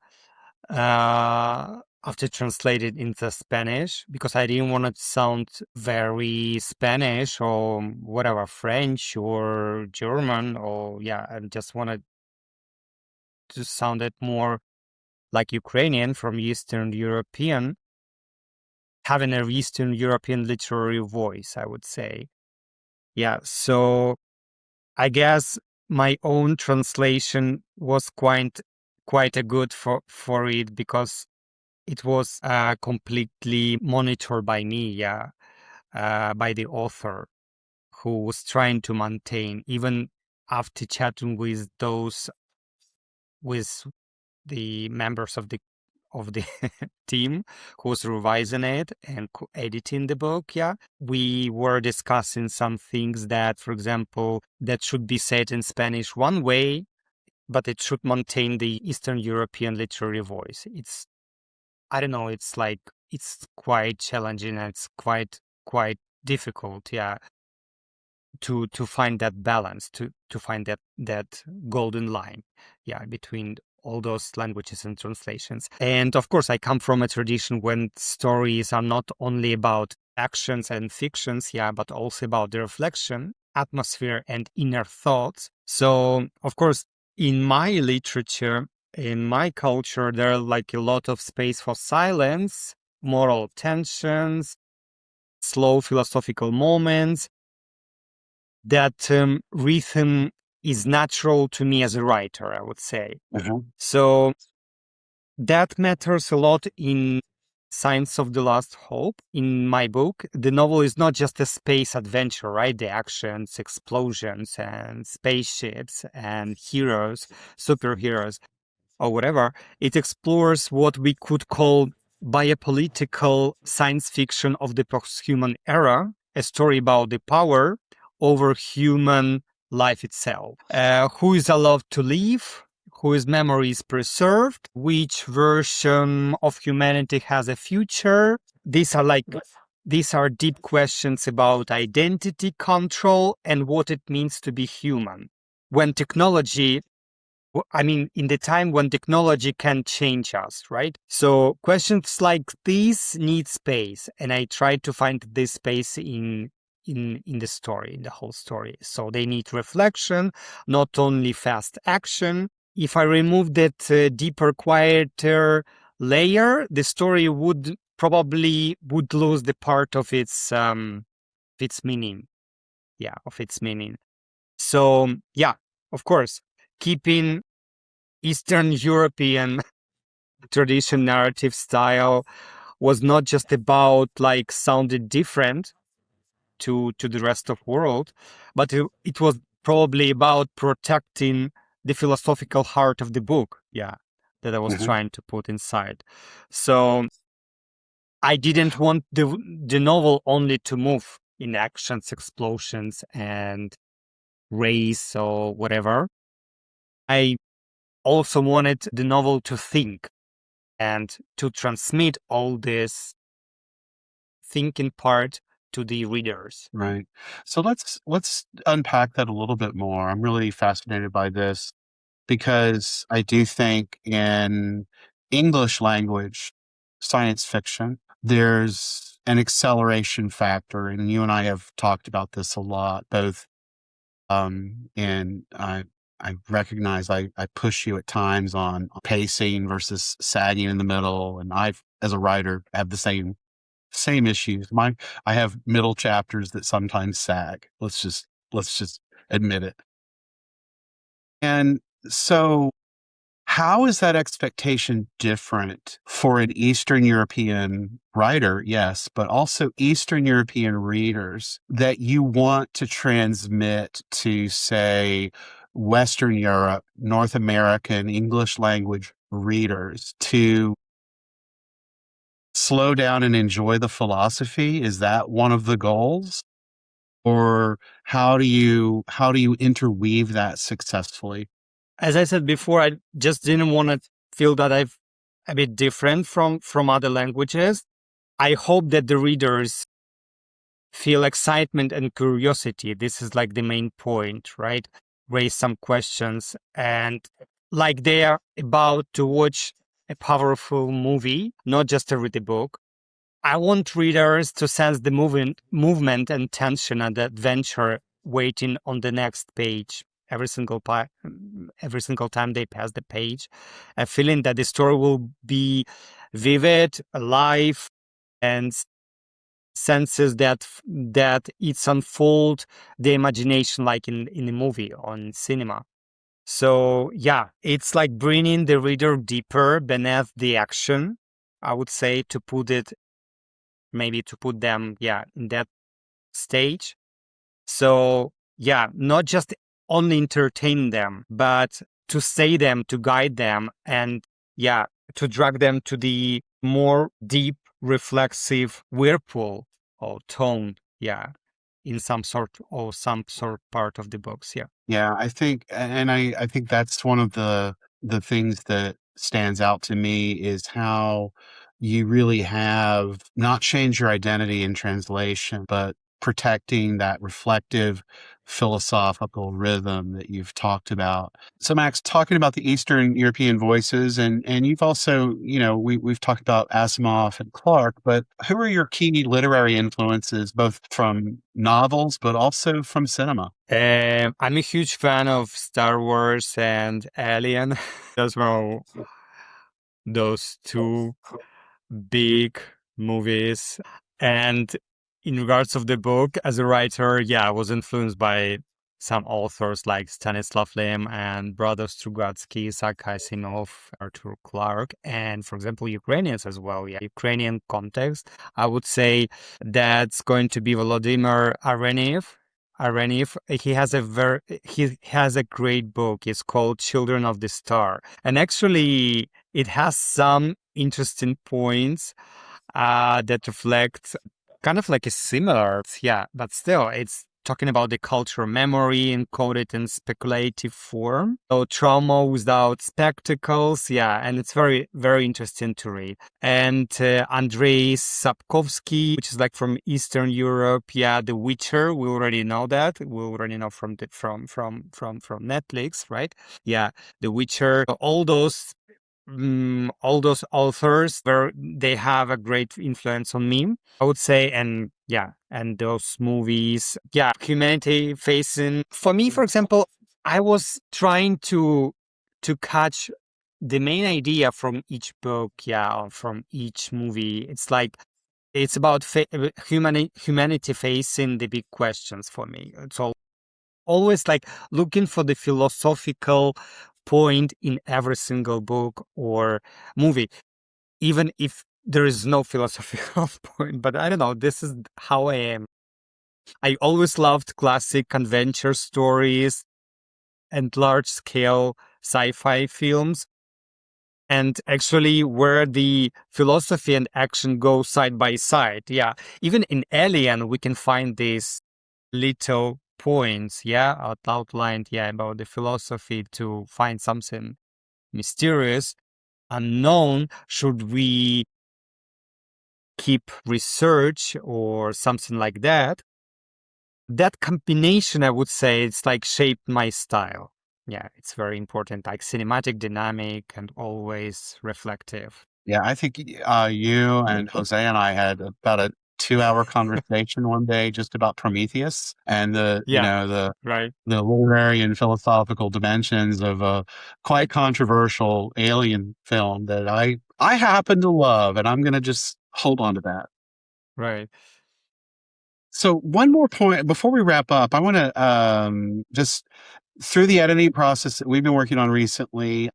after translated into Spanish, because I didn't want it to sound very Spanish or whatever, French or German, or I just wanted to sound it more like Ukrainian from Eastern European, having a Eastern European literary voice, I would say. So I guess my own translation was quite a good for it because it was completely monitored by me, by the author who was trying to maintain, even after chatting with the members of the team who was revising it and editing the book. We were discussing some things that, for example, that should be said in Spanish one way, but it should maintain the Eastern European literary voice. I don't know, it's quite challenging and it's quite difficult, to find that balance, to find that golden line, between all those languages and translations. And of course, I come from a tradition when stories are not only about actions and fictions, but also about the reflection, atmosphere, and inner thoughts. So, of course, in my literature, in my culture, there are like a lot of space for silence, moral tensions, slow philosophical moments, that rhythm is natural to me as a writer, I would say. Uh-huh. So that matters a lot in Science of the Last Hope. In my book, the novel is not just a space adventure, right? The actions, explosions, and spaceships and heroes, superheroes, or whatever. It explores what we could call biopolitical science fiction of the post-human era, a story about the power over human life itself. Who is allowed to live? Whose memory is preserved? Which version of humanity has a future? These are deep questions about identity, control, and what it means to be human. When technology in the time when technology can change us, right? So questions like these need space, and I try to find this space in the story, in the whole story. So they need reflection, not only fast action. If I remove that deeper, quieter layer, the story would lose the part of its meaning. Yeah, of its meaning. So yeah, of course, keeping Eastern European tradition narrative style was not just about sounded different to the rest of world, but it was probably about protecting the philosophical heart of the book. Yeah, that I was Uh-huh. trying to put inside. So I didn't want the novel only to move in actions, explosions, and race or whatever. I also wanted the novel to think and to transmit all this thinking part to the readers. Right. So let's unpack that a little bit more. I'm really fascinated by this because I do think in English language science fiction, there's an acceleration factor, and you and I have talked about this a lot, both and I recognize I push you at times on pacing versus sagging in the middle, and as a writer have the same issues. I have middle chapters that sometimes sag. Let's just admit it. And so how is that expectation different for an Eastern European writer? Yes, but also Eastern European readers that you want to transmit to, say, Western Europe, North American English language readers to slow down and enjoy the philosophy? Is that one of the goals? Or how do you interweave that successfully? As I said before, I just didn't want to feel that I've a bit different from other languages. I hope that the readers feel excitement and curiosity. This is the main point, right? Raise some questions and they are about to watch a powerful movie, not just to read a book. I want readers to sense the movement and tension and adventure waiting on the next page every single time they pass the page, a feeling that the story will be vivid, alive, and senses that it's unfold the imagination like in a movie on cinema. So yeah, it's like bringing the reader deeper beneath the action, I would say, to put them in that stage. So yeah, not just only entertain them, but to say them, to guide them, and to drag them to the more deep reflexive whirlpool or tone, in some sort part of the books. Yeah, I think that's one of the things that stands out to me is how you really have not changed your identity in translation, but protecting that reflective philosophical rhythm that you've talked about. So Max, talking about the Eastern European voices, and you've also, we've talked about Asimov and Clarke, but who are your key literary influences, both from novels, but also from cinema? I'm a huge fan of Star Wars and Alien. Those were those two big movies. And in regards of the book, as a writer, I was influenced by some authors like Stanislav Lem and brothers Strugatsky, Isaac Asimov, Arthur Clarke, and for example, Ukrainians as well. Ukrainian context, I would say that's going to be Volodymyr Arenev. He has a great book. It's called Children of the Star, and actually, it has some interesting points that reflect kind of like a similar, but still, it's talking about the cultural memory encoded in speculative form. So trauma without spectacles, and it's very, very interesting to read. And Andrei Sapkowski, which is like from Eastern Europe, The Witcher. We already know that. We already know from Netflix, right? The Witcher. All those authors they have a great influence on me, I would say. And those movies, humanity facing. For me, for example, I was trying to catch the main idea from each book, or from each movie. It's like it's about humanity facing the big questions for me. It's always like looking for the philosophical point in every single book or movie, even if there is no philosophical point. But I don't know, this is how I am. I always loved classic adventure stories and large-scale sci-fi films. And actually, where the philosophy and action go side by side. Even in Alien, we can find these little points, outlined, about the philosophy to find something mysterious, unknown. Should we keep research or something like that? That combination, I would say, it's like shaped my style. It's very important, like cinematic, dynamic, and always reflective. I think you and Jose and I had about a 2-hour conversation one day just about Prometheus and the right. the literary and philosophical dimensions of a quite controversial alien film that I happen to love, and I'm going to just hold on to that. Right. So one more point before we wrap up, I want to just through the editing process that we've been working on recently,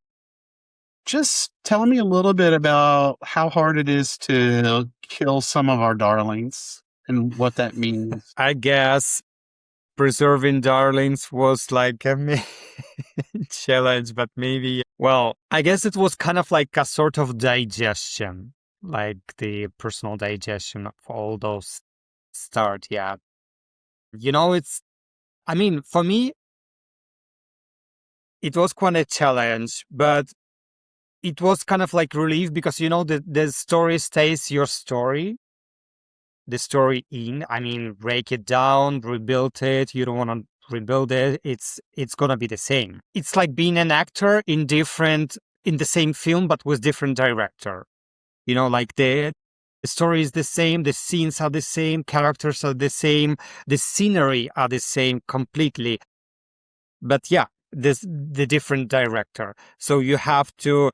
just tell me a little bit about how hard it is to kill some of our darlings and what that means. I guess preserving darlings was like a main challenge, but maybe, well, I guess it was kind of like a sort of digestion, like the personal digestion of all those start. For me, it was quite a challenge, but it was kind of like relief because, the story stays your story. The story break it down, rebuild it. You don't want to rebuild it. It's going to be the same. It's like being an actor in the same film, but with different director. Like the story is the same. The scenes are the same. Characters are the same. The scenery are the same completely. But the different director. So you have to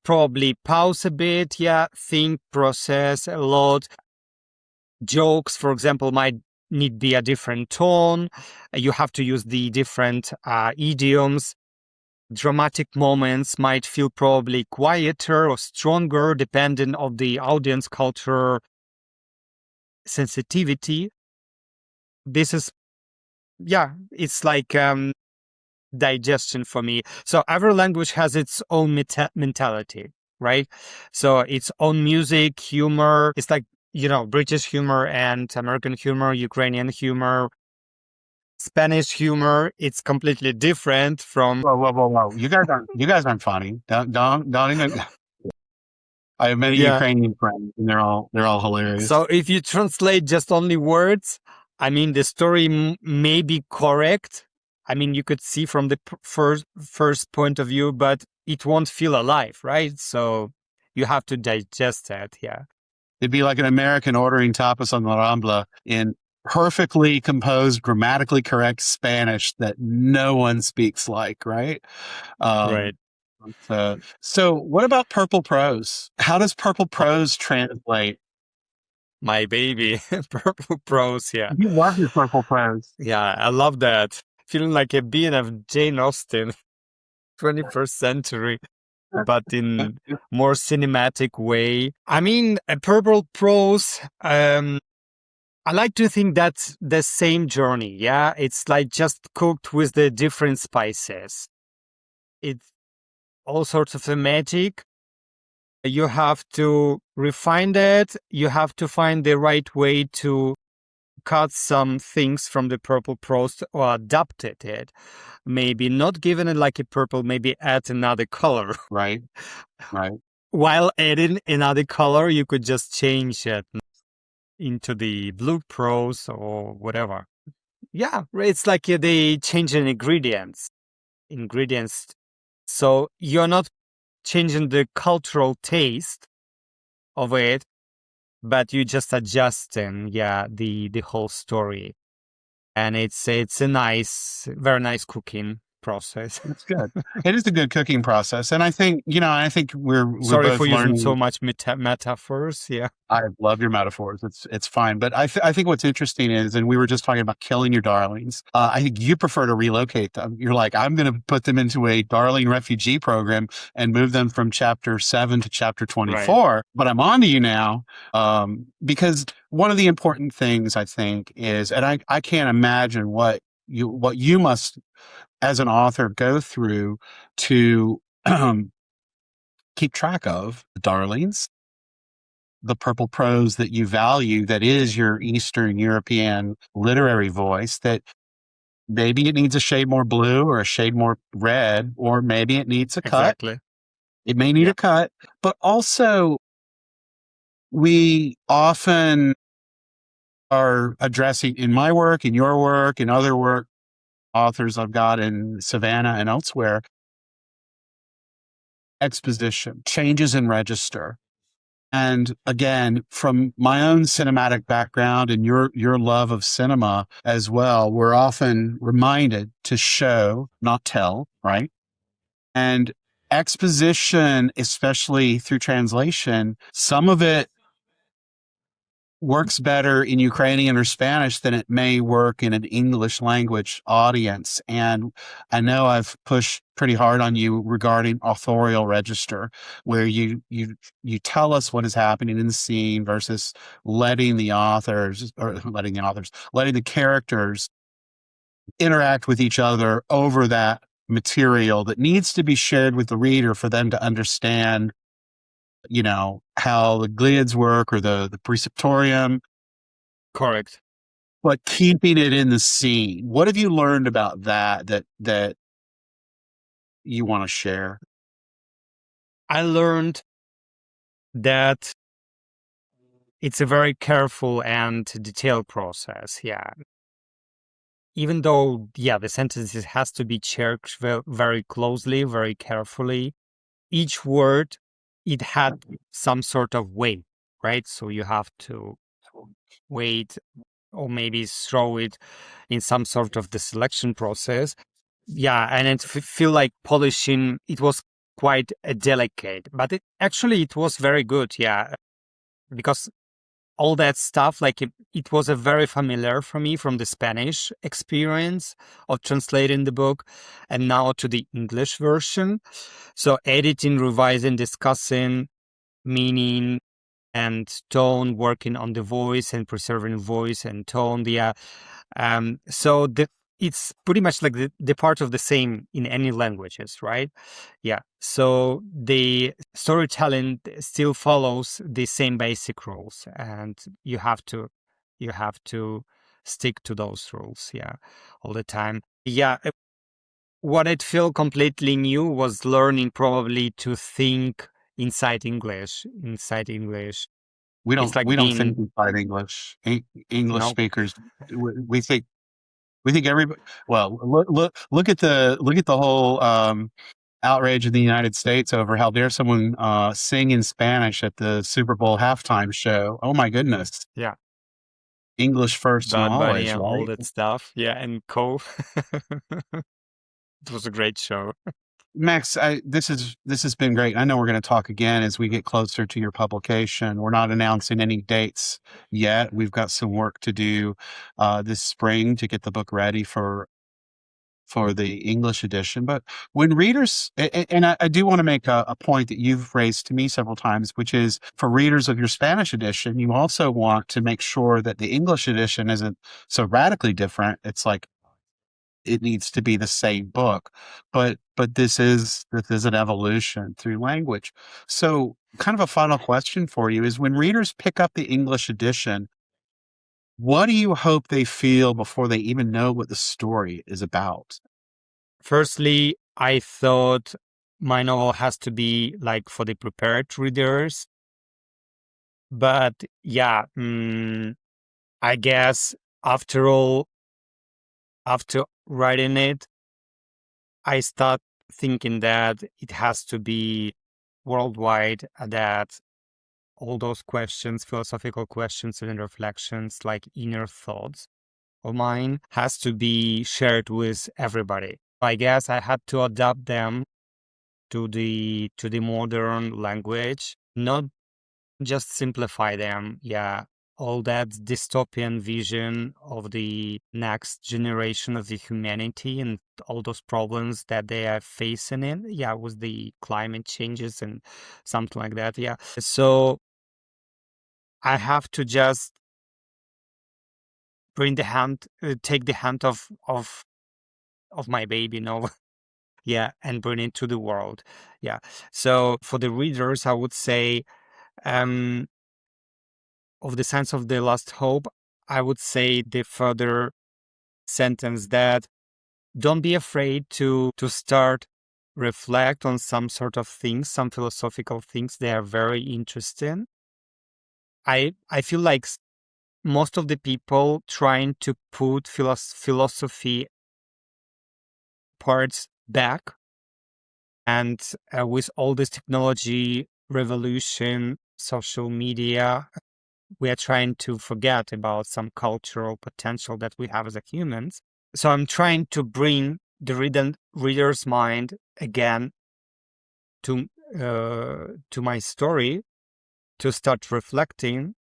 probably pause a bit, think, process a lot. Jokes, for example, might need be a different tone. You have to use the different idioms. Dramatic moments might feel probably quieter or stronger depending on the audience culture sensitivity. This is, it's like digestion for me. So every language has its own mentality, right? So its own music, humor. It's like, British humor and American humor, Ukrainian humor, Spanish humor. It's completely different from. Whoa! You guys aren't funny. Don't even. I have many Ukrainian friends, and they're all hilarious. So if you translate just only words, the story may be correct. You could see from the first point of view, but it won't feel alive, right? So you have to digest that, It'd be like an American ordering tapas on the Rambla in perfectly composed, grammatically correct Spanish that no one speaks like, right? Right. So what about purple prose? How does purple prose translate? My baby, purple prose. Yeah, You love your purple prose. yeah, I love that. Feeling like a being of Jane Austen, 21st century, but in more cinematic way. I mean, a purple prose. I like to think that's the same journey. Yeah, it's like just cooked with the different spices. It's all sorts of thematic. You have to refine that. You have to find the right way to cut some things from the purple prose or adapted it. Maybe not given it like a purple, maybe add another color. Right, right. While adding another color, you could just change it into the blue prose or whatever. Yeah, it's like they change in ingredients. So you're not changing the cultural taste of it, but you just adjusting, the whole story. And it's a nice, very nice cooking process. That's good. It is a good cooking process, and I think we're Sorry both for using so learning. much metaphors. Yeah, I love your metaphors. It's fine, but I think what's interesting is, and we were just talking about killing your darlings. I think you prefer to relocate them. You're like, I'm going to put them into a darling refugee program and move them from chapter 7 to chapter 24. Right. But I'm on to you now, because one of the important things I think is, and I can't imagine what you must, as an author, go through to keep track of the darlings, the purple prose that you value, that is your Eastern European literary voice, that maybe it needs a shade more blue or a shade more red, or maybe it needs a cut. Exactly. It may need a cut, but also we often are addressing, in my work, in your work, in other work, authors I've got in Savannah and elsewhere, exposition, changes in register. And again, from my own cinematic background and your love of cinema as well, we're often reminded to show, not tell, right? And exposition, especially through translation, some of it works better in Ukrainian or Spanish than it may work in an English language audience. And I know I've pushed pretty hard on you regarding authorial register, where you tell us what is happening in the scene versus letting the characters interact with each other over that material that needs to be shared with the reader for them to understand, how the gliads work, or the preceptorium. Correct. But keeping it in the scene. What have you learned about that you want to share? I learned that it's a very careful and detailed process. Yeah. Even though, the sentences has to be checked very closely, very carefully. Each word, it had some sort of weight, right? So you have to wait, or maybe throw it in some sort of the selection process. Yeah, and it feel like polishing, it was quite delicate, but it was very good. Yeah, because all that stuff, like it was a very familiar for me from the Spanish experience of translating the book and now to the English version. So editing, revising, discussing meaning and tone, working on the voice and preserving voice and tone. So it's pretty much like the part of the same in any languages, right? Yeah. So the storytelling still follows the same basic rules, and you have to stick to those rules, all the time. Yeah. What it felt completely new was learning probably to think inside English. We It's don't like we don't think being inside English. English no speakers, we think everybody. Well, look at the whole outrage in the United States over how dare someone sing in Spanish at the Super Bowl halftime show. Oh my goodness. yeah. English first and Bad Bunny always, and all right? that stuff. Yeah, and Co. It was a great show. Max, this has been great. I know we're going to talk again as we get closer to your publication. We're not announcing any dates yet. We've got some work to do this spring to get the book ready for the English edition. But when readers, and I do want to make a point that you've raised to me several times, which is for readers of your Spanish edition, you also want to make sure that the English edition isn't so radically different. It's like it needs to be the same book, but this is an evolution through language. So, kind of a final question for you is when readers pick up the English edition, what do you hope they feel before they even know what the story is about? Firstly, I thought my novel has to be like for the prepared readers. But yeah, I guess after all, after writing it, I start thinking that it has to be worldwide, that all those questions, philosophical questions and reflections, like inner thoughts of mine, has to be shared with everybody. I guess I had to adapt them to the modern language, not just simplify them. Yeah, all that dystopian vision of the next generation of the humanity and all those problems that they are facing in, yeah, with the climate changes and something like that. Yeah, so I have to just take the hand of my baby, yeah, and bring it to the world. Yeah, so for the readers, I would say, um of the sense of the last hope, I would say the further sentence that don't be afraid to start reflect on some sort of things, some philosophical things. They are very interesting. I feel like most of the people trying to put philosophy parts back, and with all this technology revolution, social media, we are trying to forget about some cultural potential that we have as a humans. So I'm trying to bring the reader's mind again to my story, to start reflecting,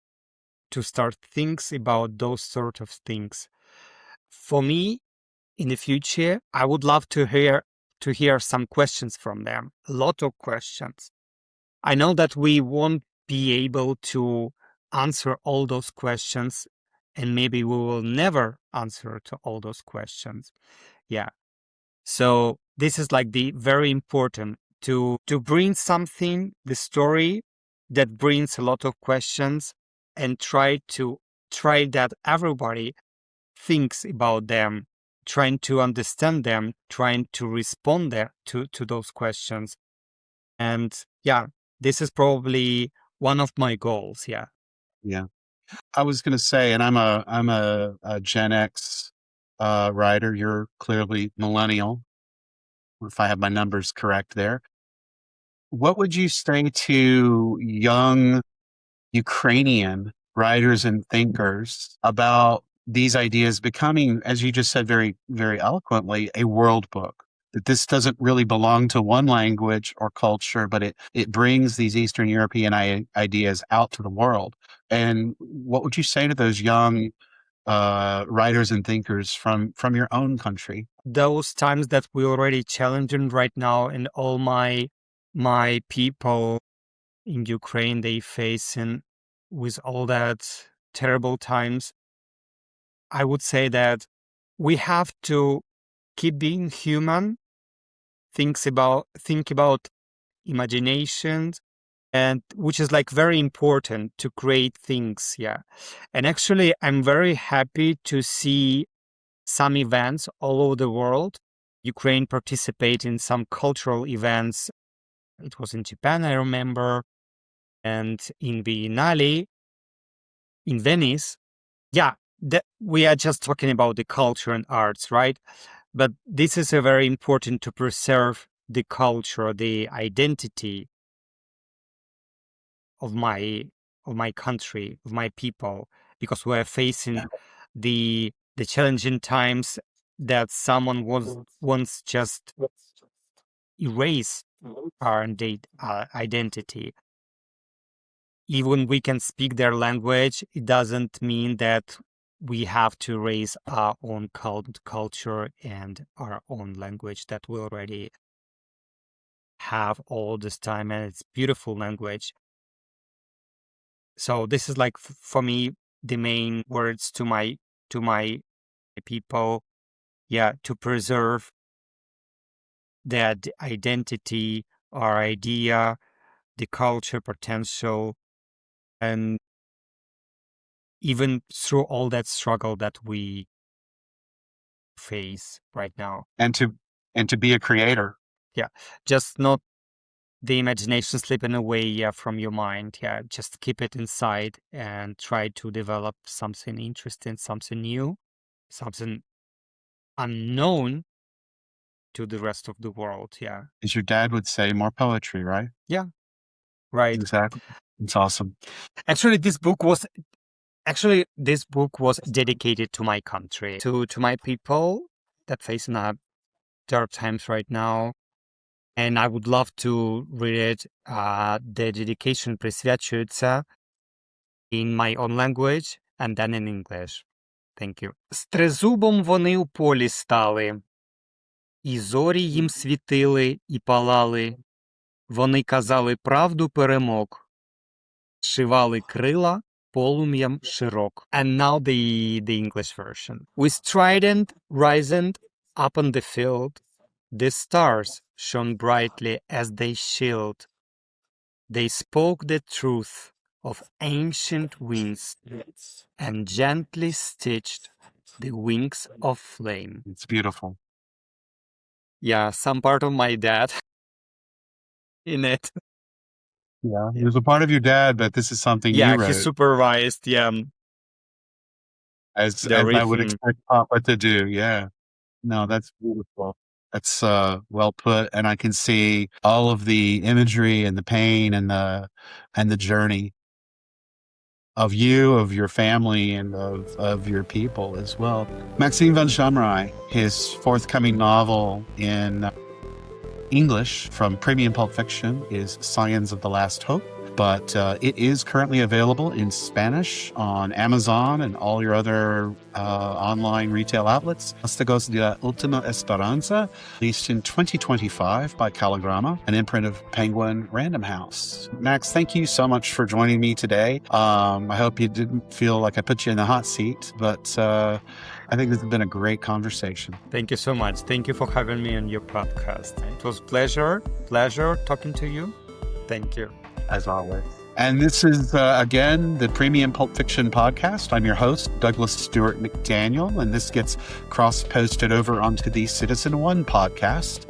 to start thinks about those sort of things. For me, in the future, I would love to hear some questions from them. A lot of questions. I know that we won't be able to answer all those questions, and maybe we will never answer to all those questions. Yeah. So this is like the very important to bring something, the story that brings a lot of questions, and try that everybody thinks about them, trying to understand them, trying to respond there to those questions. And yeah, this is probably one of my goals. Yeah. Yeah. I was going to say, and I'm a Gen X writer. You're clearly millennial, if I have my numbers correct there. What would you say to young Ukrainian writers and thinkers about these ideas becoming, as you just said very, very eloquently, a world book? That this doesn't really belong to one language or culture, but it brings these Eastern European ideas out to the world. And what would you say to those young writers and thinkers from your own country? Those times that we're already challenging right now, and all my people in Ukraine they facing with all that terrible times, I would say that we have to keep being human, think about imagination, and which is like very important to create things. Yeah. And actually I'm very happy to see some events all over the world. Ukraine participate in some cultural events. It was in Japan, I remember, and in Biennale in Venice. Yeah, we are just talking about the culture and arts, right? But this is a very important to preserve the culture, the identity of my country, of my people, because we are facing the challenging times that someone was once just erase our identity. Even we can speak their language, it doesn't mean that we have to raise our own culture and our own language that we already have all this time, and it's beautiful language. So this is like for me the main words to my people, to preserve that identity, our idea, the culture potential, and even through all that struggle that we face right now. And to be a creator. Yeah, just not the imagination slipping away from your mind. Yeah, just keep it inside and try to develop something interesting, something new, something unknown to the rest of the world. Yeah. As your dad would say, more poetry, right? Yeah, right. Exactly. It's awesome. Actually, this book was dedicated to my country, to my people that facing dark times right now. And I would love to read it. The dedication присвячується in my own language and then in English. Thank you. З тризубом вони у полі стали, і зорі їм світили і палали. Вони казали правду перемог, шивали крила полум'ям широк. And now the English version. With trident rising up on the field, the stars shone brightly as they shield. They spoke the truth of ancient winds and gently stitched the wings of flame. It's beautiful. Yeah, some part of my dad in it. Yeah, it was a part of your dad, but this is something you wrote. He supervised, as I would expect Papa to do. Yeah. No, that's beautiful. That's well put, and I can see all of the imagery and the pain and the journey of you, of your family, and of your people as well. Maxime von Shamrai, his forthcoming novel in English from Premium Pulp Fiction is Scions of the Last Hope, but it is currently available in Spanish on Amazon and all your other online retail outlets. Hasta de la Última Esperanza, released in 2025 by Caligrama, an imprint of Penguin Random House. Max, thank you so much for joining me today. I hope you didn't feel like I put you in the hot seat, but I think this has been a great conversation. Thank you so much. Thank you for having me on your podcast. It was pleasure talking to you. Thank you. As always. And this is, again, the Premium Pulp Fiction Podcast. I'm your host, Douglas Stewart McDaniel, and this gets cross-posted over onto the Citizen One podcast,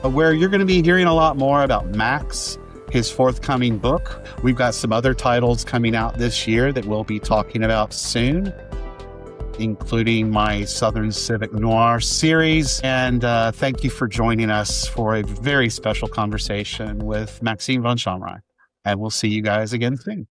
where you're going to be hearing a lot more about Max, his forthcoming book. We've got some other titles coming out this year that we'll be talking about soon, including my Southern Civic Noir series. And thank you for joining us for a very special conversation with Maxime von Shamrai. And we'll see you guys again soon.